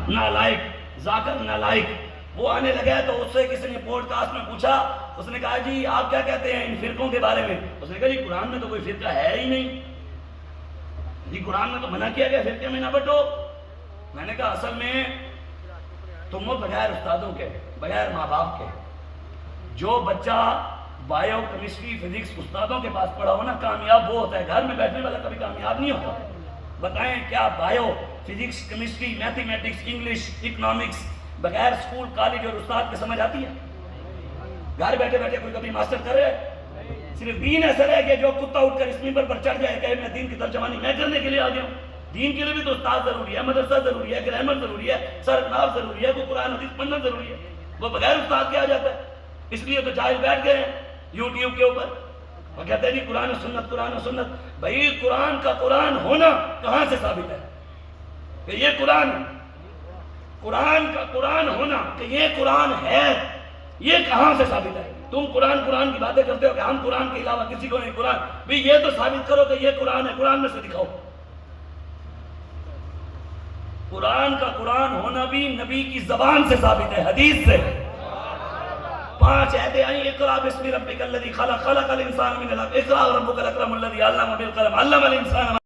نالائق، ذاکر نالائق۔ وہ آنے لگا تو اس سے کسی نے پوڈ کاسٹ میں پوچھا، اس نے کہا جی آپ کیا کہتے ہیں ان فرقوں کے بارے میں؟ اس نے کہا جی قرآن میں تو کوئی فرقہ ہے ہی نہیں، جی قرآن میں تو منع کیا گیا فرقے میں نہ بٹو۔ میں نے کہا اصل میں تم ہو بغیر استادوں کے، بغیر ماں باپ کے۔ جو بچہ بایو کیمسٹری فزکس استادوں کے پاس پڑھا ہو نا کامیاب وہ ہوتا ہے، گھر میں بیٹھنے والا کبھی کامیاب نہیں ہوتا۔ بتائیں کیا bio physics chemistry mathematics English economics بغیر اسکول کالج اور استاد کے سمجھ آتی ہے؟ گھر بیٹھے بیٹھے کوئی کبھی ماسٹر کر رہے ہیں؟ صرف دین ایسا ہے کہ جو کتا اٹھ کر اس ممبر پر چڑھ جائے کہ میں دین کی ترجمانی میں کرنے کے لیے آ گیا ہوں۔ دین کے لیے بھی تو استاد ضروری ہے، مدرسہ ضروری ہے، گرامر ضروری ہے، سرناف ضروری ہے، کوئی قرآن حدیث پڑھنا ضروری ہے۔ وہ بغیر استاد کے آ جاتا ہے۔ اس لیے تو جاہل بیٹھ گئے ہیں یوٹیوب کے اوپر، وہ کہتے ہیں جی قرآن و سنت قرآن و سنت۔ بھائی قرآن کا قرآن ہونا کہاں سے ثابت ہے کہ یہ قرآن ہے؟ قرآن کا قرآن ہونا کہ یہ قرآن ہے یہ کہاں سے ثابت ہے؟ تم قرآن کی باتیں کرتے ہو کہ ہم قرآن کے علاوہ کسی کو نہیں قرآن، بھی یہ تو ثابت کرو کہ یہ قرآن ہے، قرآن میں سے دکھاؤ۔ قرآن کا قرآن ہونا بھی نبی کی زبان سے ثابت ہے، حدیث سے۔ 5 آیتیں آئیں، اقرأ باسم ربک الذی خلق، خلق الانسان من علق، اقرأ وربک الاکرم الذی علم بالقلم، علم الانسان